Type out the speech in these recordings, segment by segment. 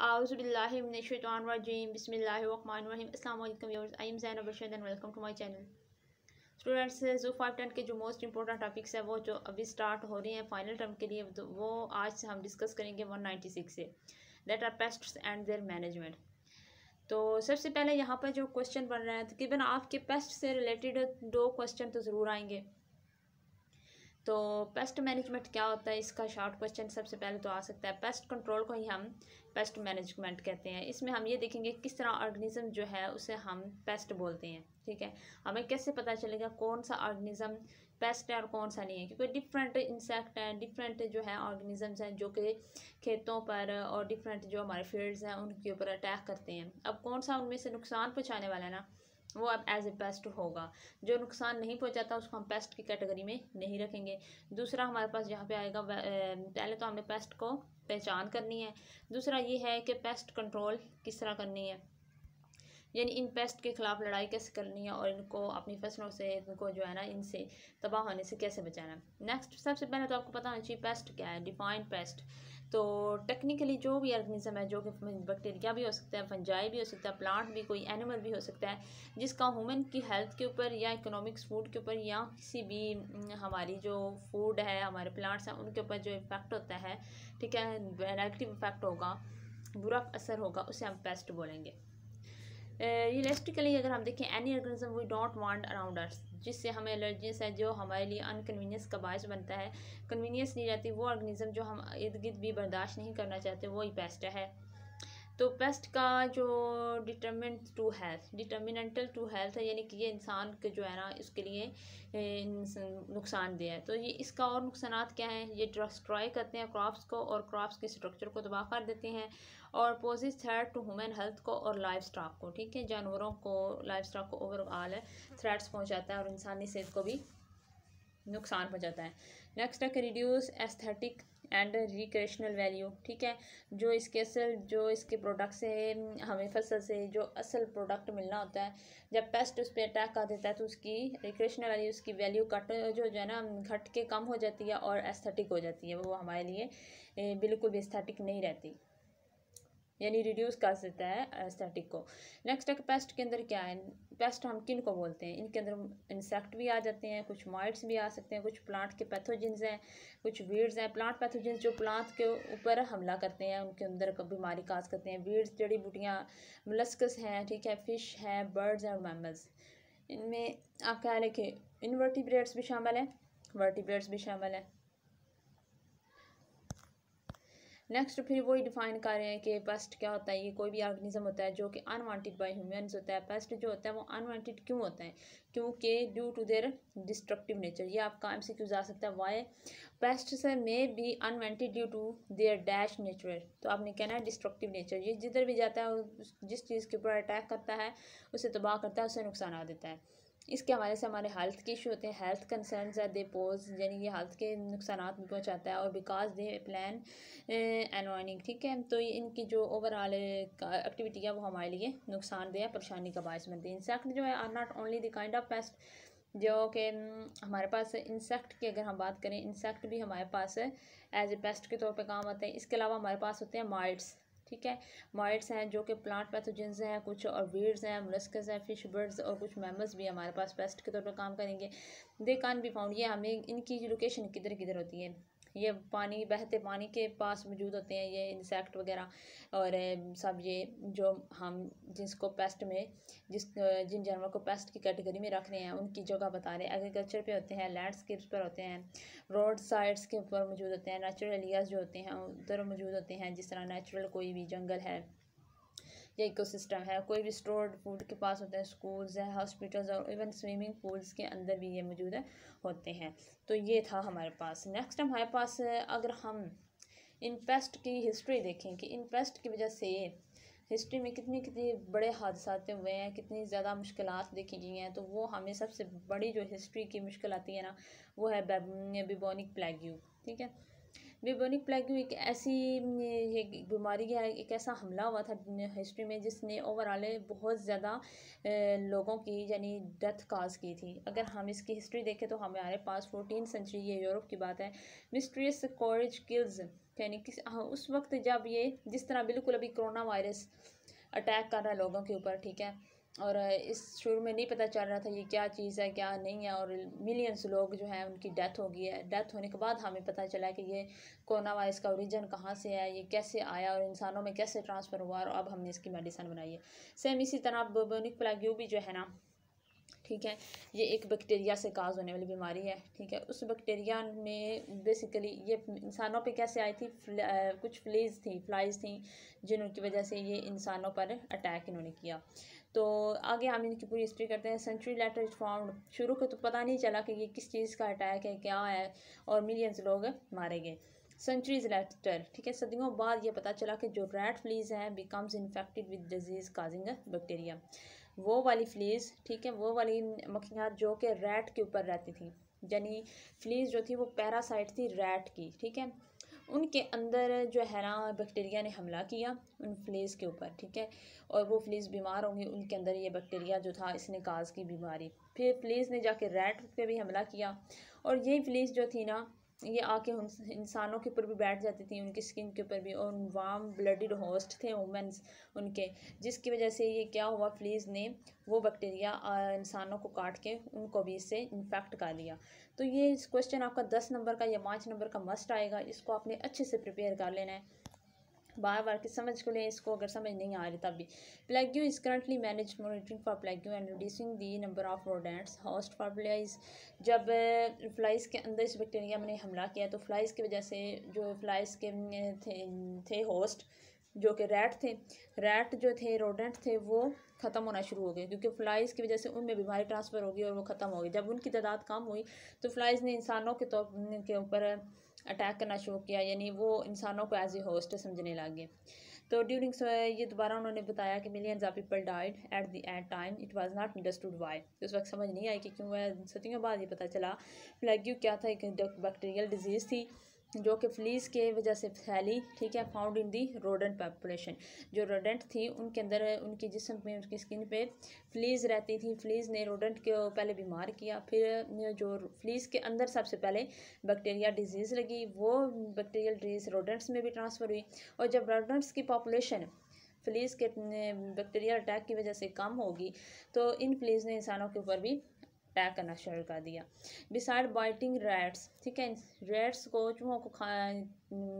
Auzubillahi minash-shaytanir-rajeem. Bismillahir-rahmanir-rahim. Assalamu alaikum viewers. I am Zainab Rashid and welcome to my channel. Students जो 510 के जो most important topics है वो जो अभी स्टार्ट हो रहे हैं फाइनल टर्म के लिए, तो वो आज से हम डिस्कस करेंगे 196 से, that are pests and their management. तो सबसे पहले यहाँ पर जो क्वेश्चन बन रहा है, तकरीबन आपके पेस्ट से रिलेटेड 2 क्वेश्चन तो ज़रूर आएंगे। तो पेस्ट मैनेजमेंट क्या होता है, इसका शॉर्ट क्वेश्चन सबसे पहले तो आ सकता है। पेस्ट कंट्रोल को ही हम पेस्ट मैनेजमेंट कहते हैं। इसमें हम ये देखेंगे किस तरह ऑर्गेनिज्म जो है उसे हम पेस्ट बोलते हैं। ठीक है, हमें कैसे पता चलेगा कौन सा ऑर्गेनिज्म पेस्ट है और कौन सा नहीं है, क्योंकि डिफरेंट इंसेक्ट हैं, डिफरेंट जो है ऑर्गेनिजम्स हैं जो कि खेतों पर और डिफरेंट जो हमारे फील्ड्स हैं उनके ऊपर अटैक करते हैं। अब कौन सा उनमें से नुकसान पहुँचाने वाला है ना, वो अब एज ए पेस्ट होगा। जो नुकसान नहीं पहुंचाता उसको हम पेस्ट की कैटेगरी में नहीं रखेंगे। दूसरा हमारे पास यहाँ पे आएगा, पहले तो हमने पेस्ट को पहचान करनी है। दूसरा ये है कि पेस्ट कंट्रोल किस तरह करनी है, यानी इन पेस्ट के ख़िलाफ़ लड़ाई कैसे करनी है और इनको अपनी फसलों से, इनको जो है ना इनसे तबाह होने से कैसे बचाना है। नेक्स्ट, सबसे पहले तो आपको पता होना चाहिए पेस्ट क्या है, डिफाइंड पेस्ट। तो टेक्निकली जो भी ऑर्गेनिज्म है, जो कि बैक्टीरिया भी हो सकता है, फंजाई भी हो सकता है, प्लांट भी, कोई एनिमल भी हो सकता है, जिसका ह्यूमन की हेल्थ के ऊपर या इकोनॉमिक्स फूड के ऊपर या किसी भी हमारी जो फूड है, हमारे प्लांट्स हैं, उनके ऊपर जो इफ़ेक्ट होता है, ठीक है, नेगेटिव इफेक्ट होगा, बुरा असर होगा, उसे हम पेस्ट बोलेंगे। रियलिस्टिकली अगर हम देखें, any organism we don't want around us, जिससे हमें एलर्जीज है, जो हमारे लिए अनकन्वीनियंस का बायस बनता है, कन्वीनियंस नहीं रहती, वो ऑर्गेनिज्म जो हम इर्द गिर्द भी बर्दाश्त नहीं करना चाहते, वही पेस्ट है। तो पेस्ट का जो डिटर्मिनेंटल टू हेल्थ है, यानी कि ये इंसान के जो है ना इसके लिए नुकसानदेह है। तो ये इसका और नुकसानात क्या हैं, ये डिस्ट्रॉय करते हैं क्रॉप्स को और क्रॉप्स के स्ट्रक्चर को तबाह कर देते हैं, और poses threat to human health को और लाइफ स्टॉक को, ठीक है, जानवरों को, लाइफ स्टॉक को ओवरऑल थ्रेट्स पहुँचाता है और इंसानी सेहत को भी नुकसान पहुँचाता है। नेक्स्ट है कि reduce aesthetic and recreational value, ठीक है, जो इसके प्रोडक्ट से हमें फसल से जो असल प्रोडक्ट मिलना होता है, जब पेस्ट उस पर अटैक कर देता है तो उसकी रिक्रिएशनल वैल्यू, उसकी वैल्यू जो है ना घट के कम हो जाती है और एस्थेटिक हो जाती है, वो हमारे लिए बिल्कुल भी एस्थेटिक नहीं रहती, यानी रिड्यूस कर सकता है एस्थेटिक को। नेक्स्ट है पेस्ट के अंदर क्या है, पेस्ट हम किन को बोलते हैं, इनके अंदर इंसेक्ट भी आ जाते हैं, कुछ माइट्स भी आ सकते हैं, कुछ प्लांट के पैथोजेंस हैं, कुछ वीड्स हैं। प्लांट पैथोजेंस जो प्लांट के ऊपर हमला करते हैं, उनके अंदर बीमारी काज करते हैं। वीड्स जड़ी बूटियाँ, मोलस्कस हैं, ठीक है, फिश हैं, बर्ड्स हैं और मैमल्स। इनमें आप कह रहे कि इनवर्टिब्रेट्स भी शामिल हैं, वर्टिब्रेट्स भी शामिल हैं। नेक्स्ट फिर वही डिफाइन कर रहे हैं कि पेस्ट क्या होता है। ये कोई भी ऑर्गेनिज्म होता है जो कि अनवांटेड बाय ह्यूमंस होता है। पेस्ट जो होता है वो अनवांटेड क्यों होता है, क्योंकि due to their destructive nature. ये आपका एमसीक्यू जा सकता है, वाई पेस्ट से may be unwanted due to their dash nature. तो आपने कहना है डिस्ट्रक्टिव नेचर, ये जिधर भी जाता है जिस चीज़ के ऊपर अटैक करता है उसे तबाह करता है, उसे नुकसान आ देता है। इसके हवाले से हमारे हेल्थ के इशू होते हैं, हेल्थ कंसर्न्स है दे पोज, यानी ये हेल्थ के नुकसान पहुंचाता है, और बिकॉज दे प्लान एनवायनिंग, ठीक है। तो ये इनकी जो ओवरऑल एक्टिविटी है वो हमारे लिए नुकसानदेह, परेशानी का बायस बनती है। इंसेक्ट जो है are not only the kind of pest, जो कि हमारे पास इंसेक्ट की अगर हम बात करें, इंसेक्ट भी हमारे पास एज ए पेस्ट के तौर पे काम आते हैं। इसके अलावा हमारे पास होते हैं माइट्स, ठीक है, माइट्स हैं जो कि प्लांट पैथोजेंस हैं, कुछ और वीड्स हैं, मोलस्कस हैं, फिश, बर्ड्स और कुछ मैमल्स भी हमारे पास पेस्ट के तौर पर काम करेंगे। दे कान बी फाउंड, ये हमें इनकी लोकेशन किधर किधर होती है, ये पानी, बहते पानी के पास मौजूद होते हैं ये इंसेक्ट वगैरह, और सब ये जो हम जिसको पेस्ट में जिन जानवरों को पेस्ट की कैटेगरी में रख रहे हैं उनकी जगह बता रहे हैं। एग्रीकल्चर पे होते हैं, लैंडस्केप्स पर होते हैं, रोड साइड्स के ऊपर मौजूद होते हैं, नेचुरल एरियाज जो होते हैं उधर मौजूद होते हैं, जिस तरह नेचुरल कोई भी जंगल है या इकोसिस्टम है, कोई भी स्टोर्ड फूड के पास होता है, स्कूल्स है, हॉस्पिटल्स और इवन स्विमिंग पूल्स के अंदर भी ये मौजूद होते हैं। तो ये था हमारे पास। नेक्स्ट हमारे पास अगर हम इन पेस्ट की हिस्ट्री देखें कि इन पेस्ट की वजह से हिस्ट्री में कितनी कितनी बड़े हादसा हुए हैं, कितनी ज़्यादा मुश्किलात देखी गई हैं, तो वो हमें सबसे बड़ी जो हिस्ट्री की मुश्किल आती है ना, वो है बिबोनिक प्लेग्यू, ठीक है। ब्यूबोनिक प्लेग एक ऐसी ये बीमारी है, एक ऐसा हमला हुआ था हिस्ट्री में जिसने ओवरऑल बहुत ज़्यादा लोगों की यानी डेथ काज की थी। अगर हम इसकी हिस्ट्री देखें तो हमारे पास 14 सेंचुरी, ये यूरोप की बात है, मिस्ट्रियस कोरेज किल्स, यानी कि उस वक्त जब ये जिस तरह बिल्कुल अभी कोरोना वायरस अटैक कर रहा है लोगों के ऊपर, ठीक है, और इस शुरू में नहीं पता चल रहा था ये क्या चीज़ है क्या नहीं है, और मिलियंस लोग जो हैं उनकी डेथ हो गई है। डेथ होने के बाद हमें पता चला कि ये कोरोना वायरस का ओरिजिन कहाँ से है, ये कैसे आया और इंसानों में कैसे ट्रांसफ़र हुआ, और अब हमने इसकी मेडिसिन बनाई है। सेम इसी तरह ब्यूबोनिक प्लेग भी जो है ना, ठीक है, ये एक बैक्टीरिया से काज होने वाली बीमारी है, ठीक है। उस बैक्टीरिया में बेसिकली ये इंसानों पे कैसे आई थी, कुछ फ्लाइज थी जिनकी वजह से ये इंसानों पर अटैक इन्होंने किया। तो आगे हम इनकी पूरी हिस्ट्री करते हैं। सेंचुरी लेटर फाउंड, शुरू को तो पता नहीं चला कि ये किस चीज़ का अटैक है, क्या है, और मिलियंस लोग मारे गए। सेंचुरीज लेटर, ठीक है, सदियों बाद ये पता चला कि जो रैट फ्लीज हैं becomes infected with disease causing bacteria. वो वाली फ्लीज, ठीक है, वो वाली मक्खियाँ जो कि रैट के ऊपर रहती थी, यानी फ्लीज जो थी वो पैरासाइट थी रैट की, ठीक है, उनके अंदर जो है ना बैक्टीरिया ने हमला किया उन फ्लीज के ऊपर, ठीक है, और वो फ्लीज बीमार होंगी, उनके अंदर ये बैक्टीरिया जो था इसने काज की बीमारी। फिर फ्लीज ने जाके रैट पे भी हमला किया, और यही फ्लीज जो थी ना ये आके इंसानों के ऊपर भी बैठ जाती थी, उनकी स्किन के ऊपर भी, और वार्म ब्लडेड होस्ट थे वुमेन्स उनके, जिसकी वजह से ये क्या हुआ, फ्लीज ने वो बैक्टीरिया इंसानों को काट के उनको भी इससे इन्फेक्ट कर लिया। तो ये इस क्वेश्चन आपका 10 नंबर का या 5 नंबर का मस्ट आएगा, इसको आपने अच्छे से प्रिपेयर कर लेना है, बार बार की समझ को लें इसको, अगर समझ नहीं आ रही तब भी। Plague is currently manage monitoring for plague and reducing the number of rodents host for flies. जब फ्लाइज के अंदर इस बैक्टीरिया ने हमला किया तो फ्लाइज की वजह से जो फ्लाइज के थे होस्ट जो कि रैट जो थे रोडेंट थे वो ख़त्म होना शुरू हो गए, क्योंकि फ्लाइज़ की वजह से उनमें बीमारी ट्रांसफ़र होगी और वो ख़त्म हो गई। जब उनकी तादाद कम हुई तो फ्लाइज़ ने इंसानों के ऊपर अटैक करना शुरू किया, यानी वो इंसानों को एज ए होस्ट समझने लग गए। तो ड्यूरिंग ये दोबारा उन्होंने बताया कि millions of people died at the at time, it was not understood why. उस वक्त समझ नहीं आई कि क्यों है, सदियों बाद ये पता चला। प्लेग्यू क्या था, एक बैक्टीरियल डिजीज़ थी जो कि फ्लीज के वजह से फैली, ठीक है, found in the rodent population. जो रोडेंट थी उनके अंदर उनकी जिस्म में उनकी स्किन पे फ्लीज रहती थी, फ्लीज ने रोडेंट को पहले बीमार किया, फिर जो फ्लीज के अंदर सबसे पहले बैक्टीरिया डिजीज़ लगी, वो बैक्टीरियल डिजीज़ रोडेंट्स में भी ट्रांसफ़र हुई, और जब रोडेंट्स की पॉपुलेशन फ्लीज के बैक्टीरियल अटैक की वजह से कम होगी तो इन फ्लीज ने इंसानों के ऊपर भी अटैक करना शुरू कर दिया। बिसाइड बाइटिंग रैट्स, ठीक है, रैट्स को चूहों को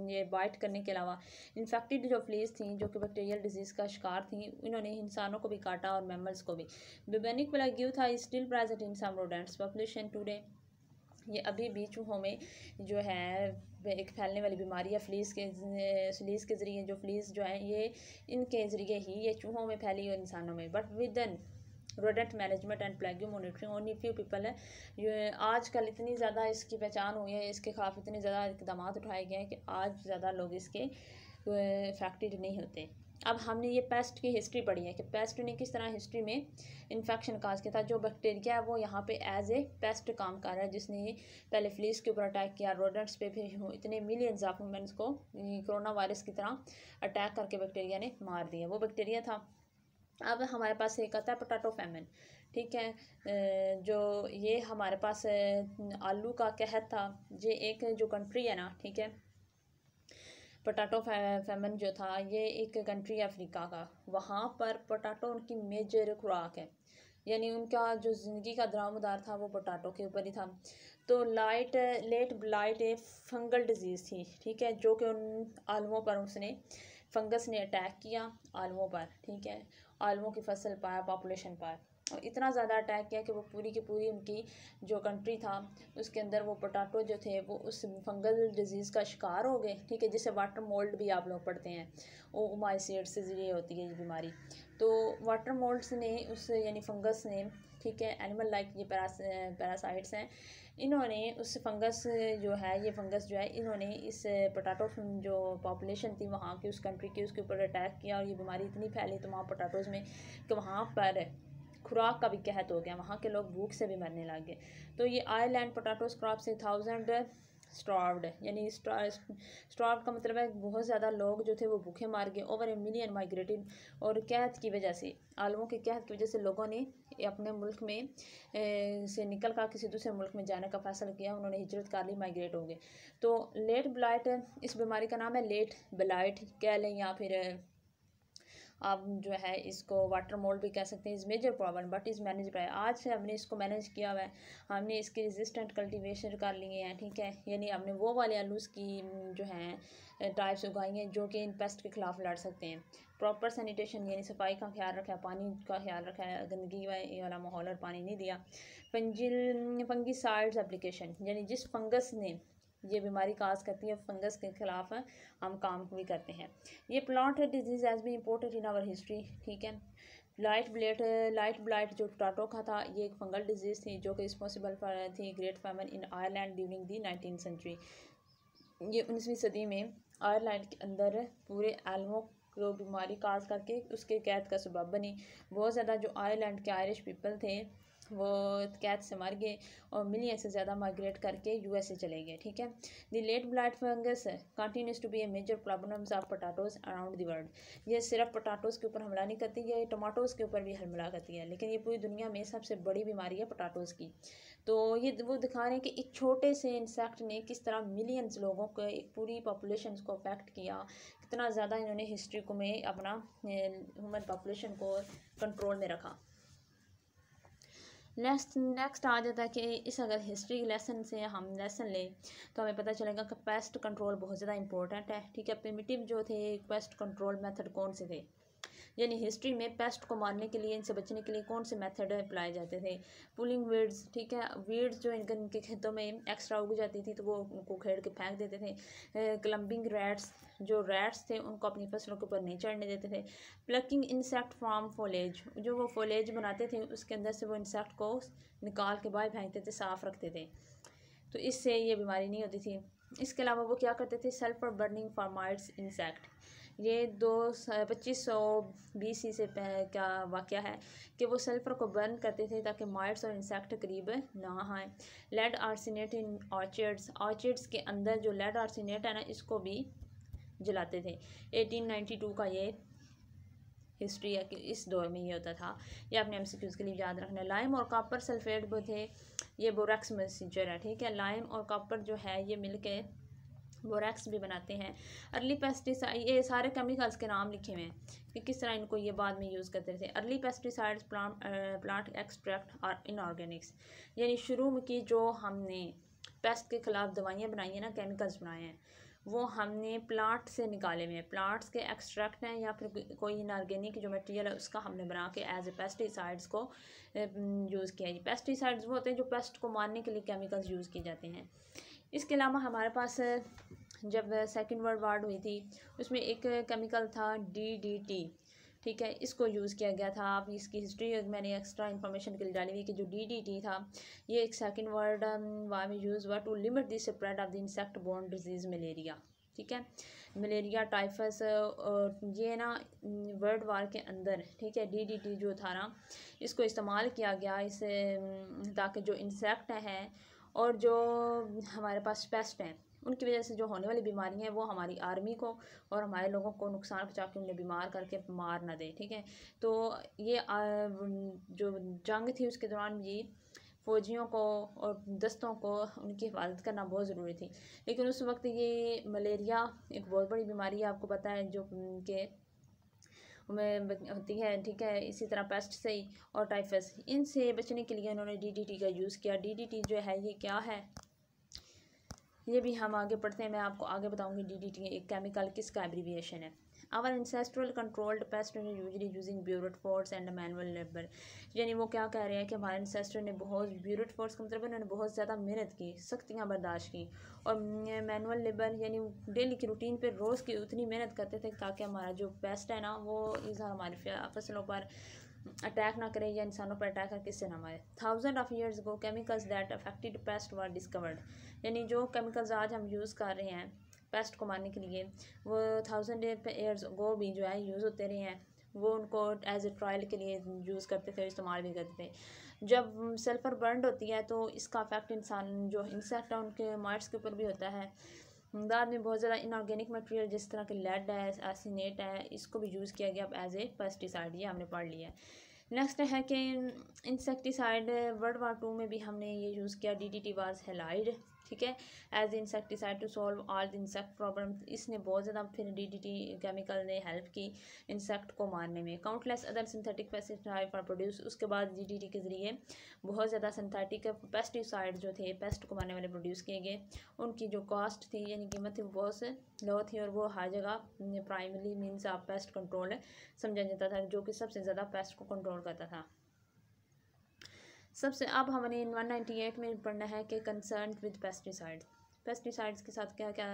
ये बाइट करने के अलावा इन्फेक्टेड जो फ्लीज थी जो कि बैक्टीरियल डिजीज़ का शिकार थी, इन्होंने इंसानों को भी काटा और मैमल्स को भी। ब्यूबोनिक प्लेग था still present in some rodents population today. ये अभी भी चूहों में जो है एक फैलने वाली बीमारी है फ्लीज के ज़रिए, जो फ्लीज जो है ये इनके ज़रिए ही ये चूहों में फैली और इंसानों में, but with an rodent management and plague monitoring only few people है। ये आजकल इतनी ज़्यादा इसकी पहचान हुई है, इसके खिलाफ इतने ज़्यादा इकदाम उठाए गए हैं कि आज ज़्यादा लोग इसके इफेक्टेड नहीं होते। अब हमने ये पेस्ट की हिस्ट्री पढ़ी है कि पेस्ट ने किस तरह हिस्ट्री में इन्फेक्शन काज किया था। जो बैक्टीरिया है वो यहाँ पे एज ए पेस्ट काम कर रहा है, जिसने पहले फ्लीज के ऊपर अटैक किया, रोडेंट्स पे, फिर इतने मिलियंस ऑफ वुमेन्स को कोरोना वायरस की तरह अटैक करके बैक्टीरिया ने मार दिया, वो बैक्टीरिया था। अब हमारे पास एक आता है पोटैटो फैमिन, ठीक है, जो ये हमारे पास आलू का कहत था, ये एक जो कंट्री है ना, ठीक है, पोटैटो फैमिन जो था ये एक कंट्री है अफ्रीका का, वहाँ पर पोटैटो उनकी मेजर खुराक है, यानी उनका जो ज़िंदगी का दारोमदार था वो पोटैटो के ऊपर ही था। तो लेट ब्लाइट एक फंगल डिजीज़ थी, ठीक है, जो कि उन आलुओं पर उसने फंगस ने अटैक किया आलुओं पर, ठीक है, आलुओं की फसल पाया, पॉपुलेशन पाया, और इतना ज़्यादा अटैक किया कि वो पूरी की पूरी उनकी जो कंट्री था उसके अंदर वो पोटैटो जो थे वो उस फंगल डिजीज़ का शिकार हो गए, ठीक है, जिसे वाटर मोल्ड भी आप लोग पढ़ते हैं, वो माइसीड से ज़रिए होती है ये बीमारी। तो वाटर मोल्ड्स ने उस यानी फंगस ने, ठीक है, एनिमल लाइक ये पैरासाइट्स हैं, इन्होंने उस फंगस जो है ये फंगस जो है इन्होंने इस पोटैटो जो पॉपुलेशन थी वहाँ की उस कंट्री की उसके ऊपर अटैक किया, और ये बीमारी इतनी फैली तो वहाँ पोटैटोज़ में कि वहाँ पर खुराक का भी कहत हो गया, वहाँ के लोग भूख से भी मरने लग गए। तो ये आयरलैंड पोटैटोज क्रॉप से स्टार्व्ड, यानी स्टार्व्ड का मतलब है बहुत ज़्यादा लोग जो थे वो भूखे मार गए। ओवर ए मिलियन माइग्रेटेड, और कहत की वजह से, आलमों के कहत की वजह से लोगों ने अपने मुल्क में से निकल कर किसी दूसरे मुल्क में जाने का फैसला किया, उन्होंने हिजरत कर ली, माइग्रेट हो गए। तो लेट ब्लाइट, इस बीमारी का नाम है लेट ब्लाइट कह लें, या फिर आप जो है इसको वाटर मोल्ड भी कह सकते हैं। Is major problem but is manage by, आज से हमने इसको मैनेज किया हुआ है, हमने इसके रेजिस्टेंट कल्टीवेशन कर लिए हैं, ठीक है, यानी हमने वो वाले आलूस की जो हैं टाइप्स उगाई हैं जो कि इन पेस्ट के खिलाफ लड़ सकते हैं। प्रॉपर सैनिटेशन, यानी सफाई का ख्याल रखा है, पानी का ख्याल रखा है, गंदगी वाला माहौल और पानी नहीं दिया। फंजीसाइड्स एप्लीकेशन, यानी जिस फंगस ने ये बीमारी काज करती है, फंगस के खिलाफ हम काम भी करते हैं। ये plant disease has been imported in our history, ठीक है। लाइट ब्लाइट जो पोटैटो का था, ये एक फंगल डिजीज़ थी जो कि रिस्पॉन्सिबल थी great famine in Ireland during the 19th century. ये 19वीं सदी में आयरलैंड के अंदर पूरे आलमों को बीमारी काज करके उसके कैद का सबब बनी। बहुत ज़्यादा जो आयरलैंड के आयरिश पीपल थे वो कैद से मर गए और मिलियन से ज़्यादा माइग्रेट करके यूएसए चले गए, ठीक है। The late blight fungus continues to be a major problems of potatoes around the world. ये सिर्फ पोटैटोज़ के ऊपर हमला नहीं करती, ये टमाटोज़ के ऊपर भी हमला करती है, लेकिन ये पूरी दुनिया में सबसे बड़ी बीमारी है पोटैटोज़ की। तो ये वो दिखा रहे हैं कि एक छोटे से इंसेक्ट ने किस तरह मिलियंस लोगों को, एक पूरी पॉपुलेशन को अफेक्ट किया, कितना ज़्यादा इन्होंने हिस्ट्री को में अपना ह्यूमन पॉपुलेशन को कंट्रोल में रखा। नेक्स्ट आ जाता है कि इस अगर हिस्ट्री लेसन से हम लेसन लें तो हमें पता चलेगा कि पेस्ट कंट्रोल बहुत ज़्यादा इंपॉर्टेंट है, ठीक है। प्रिमिटिव जो थे पेस्ट कंट्रोल मेथड कौन से थे, यानी हिस्ट्री में पेस्ट को मारने के लिए, इनसे बचने के लिए कौन से मेथड अप्लाई जाते थे। पुलिंग वीड्स, ठीक है, वीड्स जो इनके खेतों में एक्स्ट्रा उग जाती थी तो वो उनको खेड़ के फेंक देते थे। क्लम्बिंग रैट्स, जो रैट्स थे उनको अपनी फसलों के ऊपर नहीं चढ़ने देते थे। प्लकिंग इंसेक्ट फ्रॉम फोलेज, जो वो फोलेज बनाते थे उसके अंदर से वो इंसेक्ट को निकाल के बाहर फेंकते थे, साफ़ रखते थे, तो इससे ये बीमारी नहीं होती थी। इसके अलावा वो क्या करते थे, सल्फर बर्निंग फॉर्माइट्स इंसेक्ट, ये 2500 BC से क्या वाक़या है कि वो सल्फ़र को बर्न करते थे ताकि माइट्स और इंसेक्ट करीब ना आए। लेड आर्सेनेट इन ऑर्चिड्स के अंदर जो लेड आर्सेनेट है ना, इसको भी जलाते थे। 1892 का ये हिस्ट्री है कि इस दौर में ये होता था। ये अपने MCQs के लिए याद रखना है। लाइम और कॉपर सल्फेट वो थे, ये बोरैक्स मैसेंजर है, ठीक है। लाइम और कॉपर जो है ये मिलके बोरैक्स भी बनाते हैं। अर्ली पेस्टिसाइड, ये सारे केमिकल्स के नाम लिखे हुए हैं कि किस तरह इनको ये बाद में यूज़ करते थे। अर्ली पेस्टिसाइड्स, प्लांट एक्सट्रैक्ट और इनऑर्गेनिक्स, यानी शुरू में की जो हमने पेस्ट के ख़िलाफ़ दवाइयाँ बनाई हैं ना, केमिकल्स बनाए हैं, वो हमने प्लांट से निकाले हुए हैं, प्लांट्स के एक्सट्रैक्ट हैं या फिर कोई इनऑर्गेनिक जो मटेरियल है उसका हमने बना के एज ए पेस्टिसाइड्स को यूज़ किया है। पेस्टिसाइड्स वो होते हैं जो पेस्ट को मारने के लिए केमिकल्स यूज़ किए जाते हैं। इसके अलावा हमारे पास जब सेकेंड वर्ल्ड वार हुई थी उसमें एक केमिकल था DDT, ठीक है, इसको यूज़ किया गया था। आप इसकी हिस्ट्री मैंने एक्स्ट्रा इन्फॉर्मेशन के लिए डाली हुई कि जो DDT था ये एक सेकेंड वर्ल्ड वार में यूज़ हुआ to limit the spread of the insect borne disease malaria, ठीक है, मलेरिया, टाइफस, ये ना वर्ल्ड वार के अंदर, ठीक है, DDT जो था ना इसको इस्तेमाल किया गया इसे ताकि जो इंसेक्ट हैं और जो हमारे पास पेस्ट हैं उनकी वजह से जो होने वाली बीमारियां हैं वो हमारी आर्मी को और हमारे लोगों को नुकसान पहुंचा के उन्हें बीमार करके मार ना दे, ठीक है। तो ये जो जंग थी उसके दौरान भी फ़ौजियों को और दस्तों को उनकी हिफाजत करना बहुत ज़रूरी थी। लेकिन उस वक्त ये मलेरिया एक बहुत बड़ी बीमारी है, आपको पता है, जो के में होती है, ठीक है। इसी तरह पेस्ट से ही और टाइफस, इनसे बचने के लिए उन्होंने DDT का यूज़ किया। DDT जो है ये क्या है ये भी हम आगे पढ़ते हैं, मैं आपको आगे बताऊंगी। DDT एक केमिकल किसका एब्रीविएशन है। Our ancestral controlled pest usually using brute force and manual labour, यानी वो क्या कह रहे हैं कि हमारे एंसेस्टर ने बहुत ब्यूरेट फोर्स का मतलब उन्होंने बहुत ज़्यादा मेहनत की, सख्तियाँ बर्दाश्त की, और मैनुअल लेबर यानी डेली की रूटीन पर रोज़ की उतनी मेहनत करते थे ताकि हमारा जो पेस्ट है ना वो इधर हमारी फसलों पर अटैक ना करे या इंसानों पर अटैक करके इससे ना मारे। 1000 of years ago chemicals that affected paste were discovered, यानी जो केमिकल्स आज हम यूज़ कर रहे हैं पेस्ट को मारने के लिए वो 1000 years ago भी जो है यूज़ होते रहे हैं। वो उनको एज ए ट्रायल के लिए यूज़ करते थे, इस्तेमाल भी करते थे। जब सल्फ़र बर्न होती है तो इसका इफेक्ट इंसान जो इंसेक्ट है उनके माइट्स के ऊपर भी होता है। बाद में बहुत ज़्यादा इनऑर्गेनिक मटेरियल जिस तरह के लेड है, एसिनेट है, इसको भी यूज़ किया गया अब एज ए पेस्टिसाइड, ये हमने पढ़ लिया है। नेक्स्ट है कि इंसेक्टिसाइड वर्ल्ड वार 2 में भी हमने ये यूज़ किया, DDT वाज हेलाइड, ठीक है, as insecticide to solve all the insect problem. इसने बहुत ज़्यादा फिर DDT केमिकल ने हेल्प की इंसेक्ट को मारने में। Countless other synthetic pesticide for produce, उसके बाद DDT के ज़रिए बहुत ज़्यादा सिंथेटिक पेस्टिसाइड जो थे पेस्ट को मारने वाले प्रोड्यूस किए गए। उनकी जो कॉस्ट थी यानी कीमत थी वो बहुत लो थी और वो हर जगह primary means of pest control समझा जाता था, जो कि सबसे ज़्यादा पेस्ट को कंट्रोल करता था। सबसे अब हमने 198 में पढ़ना है कि कंसर्न विद पेस्टिसाइड्स। पेस्टिसाइड्स के साथ क्या क्या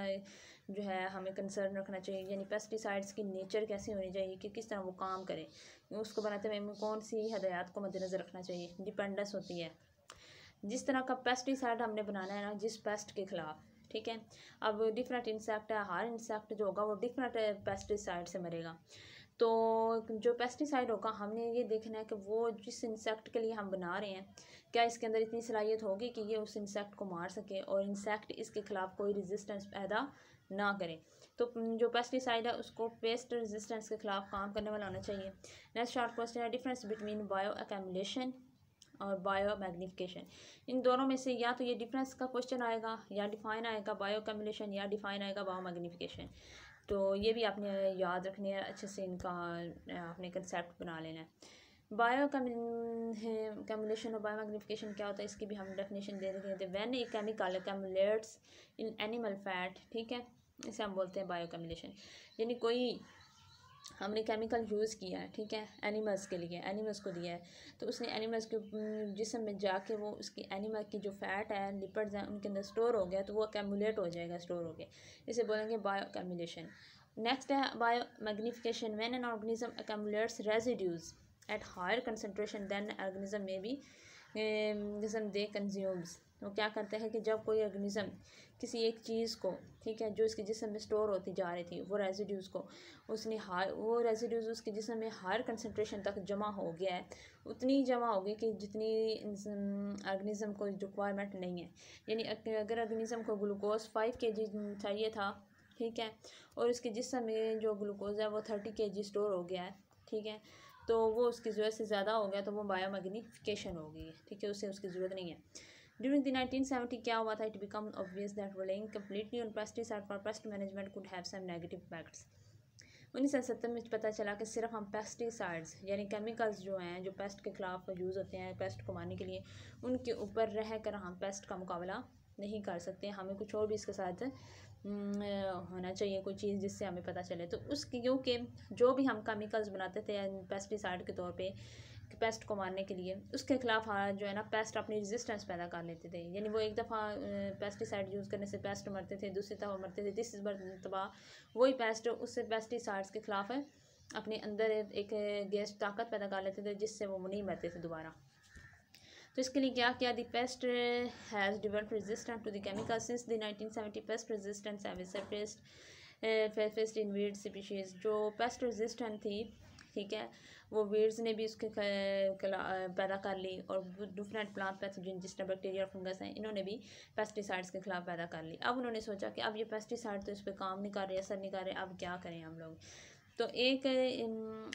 जो है हमें कंसर्न रखना चाहिए, यानी पेस्टिसाइड्स की नेचर कैसी होनी चाहिए कि किस तरह वो काम करे, उसको बनाते हुए हमें कौन सी हदायत को मद्देनज़र रखना चाहिए। डिपेंडेंस होती है, जिस तरह का पेस्टिसाइड हमने बनाना है ना जिस पेस्ट के ख़िलाफ़, ठीक है। अब डिफरेंट इंसेक्ट है, हर इंसेक्ट जो होगा वो डिफरेंट पेस्टिसाइड से मरेगा। तो जो पेस्टिसाइड होगा हमने ये देखना है कि वो जिस इंसेक्ट के लिए हम बना रहे हैं क्या इसके अंदर इतनी सलाहियत होगी कि ये उस इंसेक्ट को मार सके और इंसेक्ट इसके ख़िलाफ़ कोई रेजिस्टेंस पैदा ना करे। तो जो पेस्टिसाइड है उसको पेस्ट रेजिस्टेंस के ख़िलाफ़ काम करने वाला होना चाहिए। नेक्स्ट शॉर्ट क्वेश्चन है, डिफरेंस बिटवीन बायो एक्यूमुलेशन और बायो मैग्निफिकेशन। इन दोनों में से या तो ये डिफरेंस का क्वेश्चन आएगा या डिफाइन आएगा बायो एक्यूमुलेशन या डिफाइन आएगा बायो मैग्निफिकेशन। तो ये भी आपने याद रखनी है, अच्छे से इनका आपने कंसेप्ट बना लेना है। बायो एक्यूमुलेशन और बायो मैग्निफिकेशन क्या होता है इसकी भी हम डेफिनेशन दे रहे थे। When a chemical accumulates in animal fat, ठीक है, इसे हम बोलते हैं बायो एक्यूमुलेशन। यानी कोई हमने केमिकल यूज़ किया है, ठीक है, एनिमल्स के लिए, एनिमल्स को दिया है, तो उसने एनिमल्स के जिस्म में जाके वो उसकी एनिमल की जो फैट है लिपिड्स हैं उनके अंदर स्टोर हो गया, तो वो एक्यूमुलेट हो जाएगा, स्टोर हो गया, इसे बोलेंगे बायो एक्यूमुलेशन। नेक्स्ट है biomagnification, when an organism accumulates residues at higher concentration than organism में बी दे कंज्यूम्स। वो क्या करते हैं कि जब कोई ऑर्गेनिज्म किसी एक चीज़ को, ठीक है, जो इसके जिस्म में स्टोर होती जा रही थी वो रेजिड्यूज़ को उसने वो रेजिड्यूज़ उसके जिस्म में हायर कंसनट्रेशन तक जमा हो गया है, उतनी जमा हो गई कि जितनी ऑर्गेनिज्म को रिक्वायरमेंट नहीं है। यानी अगर ऑर्गेनिज्म को ग्लूकोज 5 kg चाहिए था, ठीक है, और उसके जिस्म में जो ग्लूकोज है वो 30 kg स्टोर हो गया है, ठीक है, तो वो उसकी ज़रूरत से ज़्यादा हो गया, तो वो बायो मैग्निफिकेशन हो गई है, ठीक है, उसे उसकी ज़रूरत नहीं है। ड्यूरिंग द 1970 क्या हुआ था, it become obvious that relying completely on pesticide for pest management could have some negative effects. 1970 में पता चला कि सिर्फ हम पेस्टिसाइड्स यानी केमिकल्स जो हैं जो पेस्ट के ख़िलाफ़ यूज़ होते हैं पेस्ट को मारने के लिए, उनके ऊपर रह कर हम पेस्ट का मुकाबला नहीं कर सकते। हमें कुछ और भी इसके साथ होना चाहिए, कोई चीज़ जिससे हमें पता चले। तो उसकी क्योंकि जो भी हम केमिकल्स बनाते थे पेस्टिसाइड के तौर पे पेस्ट को मारने के लिए, उसके खिलाफ जो है ना पेस्ट अपनी रेजिस्टेंस पैदा कर लेते थे। यानी वो एक दफ़ा पेस्टिसाइड यूज़ करने से पेस्ट मरते थे, दूसरी दफ़ा मरते थे, तीसरी मरतबा वही पेस्ट उससे पेस्टिसाइड्स के खिलाफ अपने अंदर एक गैस ताकत पैदा कर लेते थे जिससे वो नहीं मरते थे दोबारा। तो इसके लिए क्या किया, the pest has developed resistant to the chemical since the 1970 pest resistance have surfaced in weed species. जो पेस्ट रेजिस्टेंट थी, ठीक है, वो वीड्स ने भी उसके पैदा कर ली और डिफरेंट प्लांट पैथोजन जिस तरह बैक्टीरिया और फंगस हैं इन्होंने भी पेस्टिसाइड्स के खिलाफ पैदा कर ली। अब उन्होंने सोचा कि अब ये पेस्टिसाइड तो इस पर काम नहीं कर रहे, असर नहीं कर रहे, अब क्या करें हम लोग। तो एक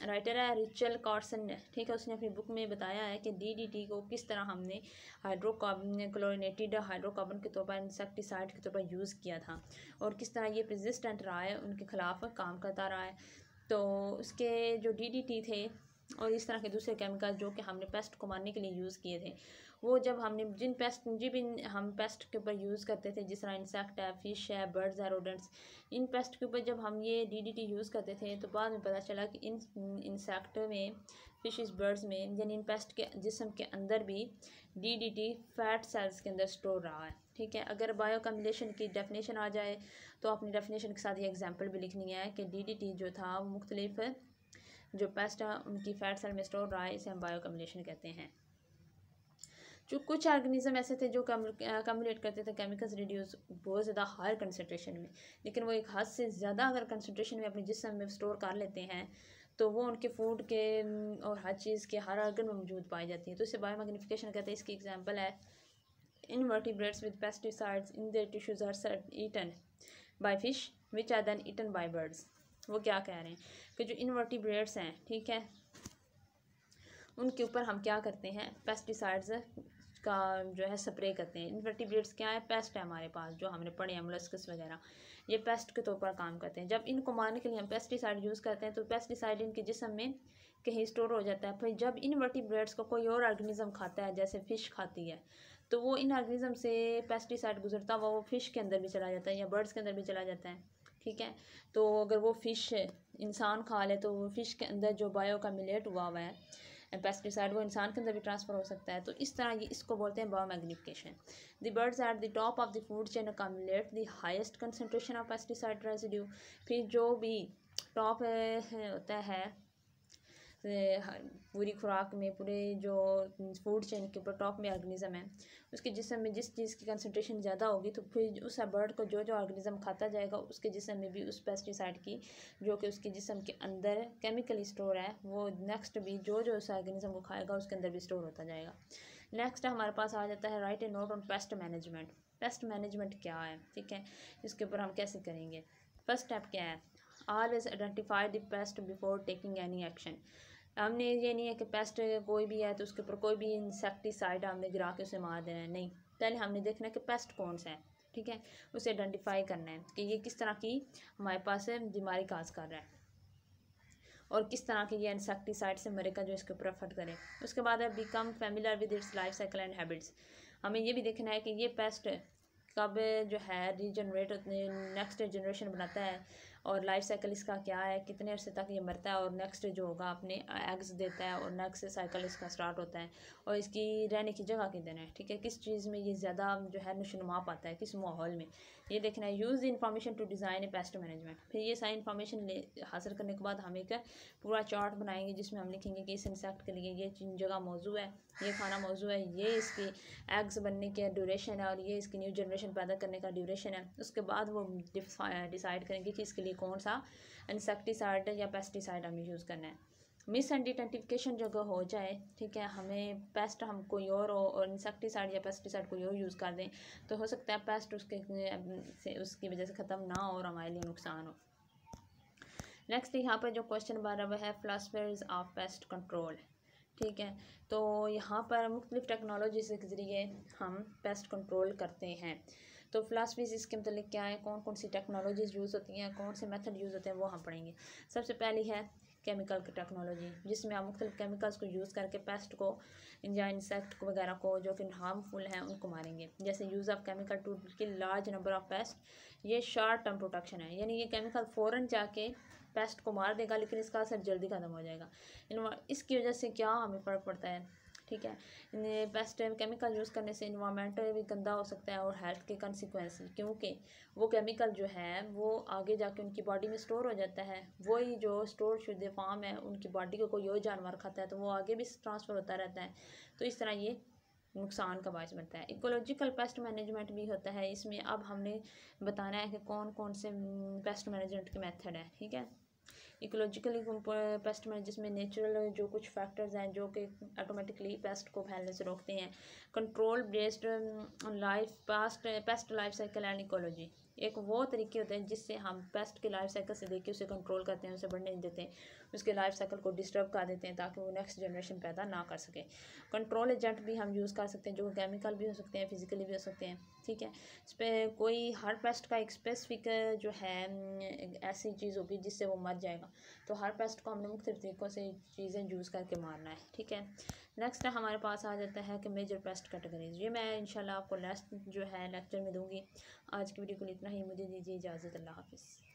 राइटर है रिचल कॉर्सन ने, ठीक है, उसने अपनी बुक में बताया है कि DDT को किस तरह हमने हाइड्रोकार्बन क्लोरिनेटेड हाइड्रोकार्बन के तौर पर इंसेक्टिसाइड के तौर पर यूज़ किया था और किस तरह ये रेजिस्टेंट रहा है, उनके खिलाफ काम करता रहा है। तो उसके जो DDT थे और इस तरह के दूसरे केमिकल जो कि हमने पेस्ट को मारने के लिए यूज़ किए थे, वो जब हमने जिन हम पेस्ट के ऊपर यूज़ करते थे, जिस तरह इंसेक्ट है, फिश है, बर्ड्स है, रोडेंट्स, इन पेस्ट के ऊपर जब हम ये DDT यूज़ करते थे तो बाद में पता चला कि इन इंसेक्ट में, फिशेस, बर्ड्स में, यानी इन पेस्ट के जिस्म के अंदर भी DDT फैट सेल्स के अंदर स्टोर रहा है, ठीक है। अगर बायो कम्बिनेशन की डेफिनेशन आ जाए तो अपनी डेफिनेशन के साथ ये एग्जांपल भी लिखनी है कि DDT जो था वो मुख्तलिफ जो पेस्ट है उनकी फैट सेल में स्टोर रहा है, इसे हम बायो कम्बिनेशन कहते हैं। जो कुछ ऑर्गेनिज्म ऐसे थे जो कम्युलेट करते थे केमिकल्स रिड्यूस बहुत ज़्यादा हायर कंसनट्रेशन में, लेकिन वो एक हद से ज़्यादा अगर कंसनट्रेशन में अपने जिस्म में स्टोर कर लेते हैं तो वो उनके फूड के और हर चीज़ के हर ऑर्गन में मौजूद पाई जाती हैं। तो इसे बायोमैग्निफिकेशन कहते हैं। इसकी एग्जांपल है invertebrates with pesticides in their tissues are eaten by fish which are then eaten by birds. वो क्या कह रहे हैं कि जो इनवर्टिब्रेट्स हैं, ठीक है, उनके ऊपर हम क्या करते हैं, पेस्टिसाइड्स का जो है स्प्रे करते हैं। इनवर्टिब्रेट्स क्या है, पेस्ट है हमारे पास, जो हमने पढ़े हैं मोलस्कस वगैरह, ये पेस्ट के तौर पर काम करते हैं। जब इनको मारने के लिए हम पेस्टिसाइड यूज़ करते हैं तो पेस्टिसाइड इनके जिस्म में कहीं स्टोर हो जाता है। फिर जब इनवर्टिब्रेट्स को कोई और ऑर्गेनिज्म खाता है, जैसे फ़िश खाती है, तो वो इन ऑर्गेनिज्म से पेस्टिसाइड गुजरता हुआ वो फ़िश के अंदर भी चला जाता है या बर्ड्स के अंदर भी चला जाता है, ठीक है। तो अगर वो फ़िश इंसान खा ले तो वो फ़िश के अंदर जो बायो कम्युलेट हुआ है पेस्टिसाइड, वो इंसान के अंदर भी ट्रांसफ़र हो सकता है। तो इस तरह ये इसको बोलते हैं biomagnification. The birds at the top of the food chain accumulate the highest concentration of pesticide residue. फिर जो भी टॉप होता है पूरी खुराक में, पूरे जो फूड चेन के ऊपर टॉप में ऑर्गेनिज्म है, उसके जिस्म में जिस चीज़ की कंसनट्रेशन ज़्यादा होगी तो फिर उस बर्ड को जो जो ऑर्गेनिज्म खाता जाएगा उसके जिस्म में भी उस पेस्टिसाइड की जो कि उसके जिस्म के अंदर केमिकली स्टोर है, वो नेक्स्ट भी जो जो उस ऑर्गेनिज्म को खाएगा उसके अंदर भी स्टोर होता जाएगा। नेक्स्ट हमारे पास आ जाता है right A note on pest management. Pest management क्या है, ठीक है, इसके ऊपर हम कैसे करेंगे। फर्स्ट स्टेप क्या है, always identify the paste before taking any action. हमने ये नहीं है कि पेस्ट कोई भी है तो उसके ऊपर कोई भी इंसेक्टिसाइड हमने गिरा के उसे मार देना है, नहीं। पहले हमने देखना है कि पेस्ट कौन सा है, ठीक है, उसे आइडेंटिफाई करना है कि ये किस तरह की हमारे पास बीमारी काज कर रहा है और किस तरह के ये इंसेक्टिसाइड से मरेगा जो इसके ऊपर एफर्ट करे। उसके बाद है become familiar with its life cycle and habits. हमें ये भी देखना है कि ये पेस्ट कब जो है रीजनरेट नेक्स्ट जनरेशन बनाता है और लाइफ साइकिल इसका क्या है, कितने अरसे तक ये मरता है और नेक्स्ट जो होगा अपने एग्स देता है और नेक्स्ट साइकिल इसका स्टार्ट होता है और इसकी रहने की जगह किधर है, ठीक है, किस चीज़ में ये ज़्यादा जो है नशोनुमा पाता है, किस माहौल में, ये देखना है। Use the information to design a pest management. फिर ये सारी इन्फॉर्मेशन हासिल करने के बाद हम एक पूरा चार्ट बनाएंगे जिसमें हम लिखेंगे कि इस इंसेक्ट के लिए ये जगह मौजू है, ये खाना मौजू है, ये इसकी एग्स बनने के ड्यूरेशन है और ये इसकी न्यू जनरेशन पैदा करने का ड्यूरेशन है। उसके बाद वो डिसाइड करेंगे कि इसके लिए कौन सा इंसेक्टिसाइड या पेस्टिसाइड हमें यूज़ करना है। मिस आइडेंटिफिकेशन जगह हो जाए, ठीक है, हमें पेस्ट हम कोई और हो और इंसेक्टिसाइड या पेस्टिसाइड कोई और यूज़ कर दें तो हो सकता है पेस्ट उसकी वजह से ख़त्म ना हो और हमारे लिए नुकसान हो। नेक्स्ट यहाँ पर जो क्वेश्चन बना हुआ है फिलॉसफर्स ऑफ पेस्ट कंट्रोल, ठीक है, तो यहाँ पर मुख्तलिफ टेक्नोलॉजी के ज़रिए हम पेस्ट कंट्रोल करते हैं। तो फिलासफीज इसके मतलब क्या है, कौन कौन सी टेक्नोलॉजीज़ यूज़ होती हैं, कौन से मेथड यूज़ होते हैं, वो हम पढ़ेंगे। सबसे पहली है केमिकल की टेक्नोलॉजी, जिसमें हम मुख्तलिफ केमिकल्स को यूज़ करके पेस्ट को या इंसेक्ट को वगैरह को जो कि हार्मफुल हैं उनको मारेंगे। जैसे use of chemical to kill large number of pest, ये शॉर्ट टर्म प्रोटेक्शन है, यानी ये केमिकल फ़ौरन जाके पेस्ट को मार देगा लेकिन इसका असर जल्दी ख़त्म हो जाएगा। इसकी वजह से क्या हमें फ़र्क पड़ता है, ठीक है, पेस्ट केमिकल यूज़ करने से इन्वायरमेंट भी गंदा हो सकता है और हेल्थ के कंसिक्वेंस, क्योंकि वो केमिकल जो है वो आगे जाके उनकी बॉडी में स्टोर हो जाता है। वही जो स्टोर शुद्ध फार्म है उनकी बॉडी को कोई और जानवर खाता है तो वो आगे भी ट्रांसफ़र होता रहता है, तो इस तरह ये नुकसान का बायस बनता है। इकोलॉजिकल पेस्ट मैनेजमेंट भी होता है, इसमें अब हमने बताना है कि कौन कौन से पेस्ट मैनेजमेंट के मेथड हैं, ठीक है। इकोलॉजिकली पेस्ट मैनेज जिसमें नेचुरल जो कुछ फैक्टर्स हैं जो कि ऑटोमेटिकली पेस्ट को फैलने से रोकते हैं। Control based life paste life cycle and ecology, एक वो तरीके होते हैं जिससे हम पेस्ट के लाइफ साइकिल से देख के उसे कंट्रोल करते हैं, उसे बढ़ने नहीं देते हैं, उसके लाइफ साइकिल को डिस्टर्ब कर देते हैं ताकि वो नेक्स्ट जनरेशन पैदा ना कर सके। कंट्रोल एजेंट भी हम यूज़ कर सकते हैं जो केमिकल भी हो सकते हैं, फिजिकली भी हो सकते हैं, ठीक है। इस पर कोई हर पेस्ट का एक स्पेसिफिक जो है ऐसी चीज़ होगी जिससे वो मर जाएगा, तो हर पेस्ट को हमने मुख्तलिफ तरीक़ों से चीज़ें यूज़ करके मारना है, ठीक है। नेक्स्ट हमारे पास आ जाता है कि मेजर पेस्ट कैटेगरीज, ये मैं इंशाल्लाह आपको नेक्स्ट जो है लेक्चर में दूंगी। आज की वीडियो को इतना ही, मुझे दीजिए इजाज़त, अल्लाह हाफिज़।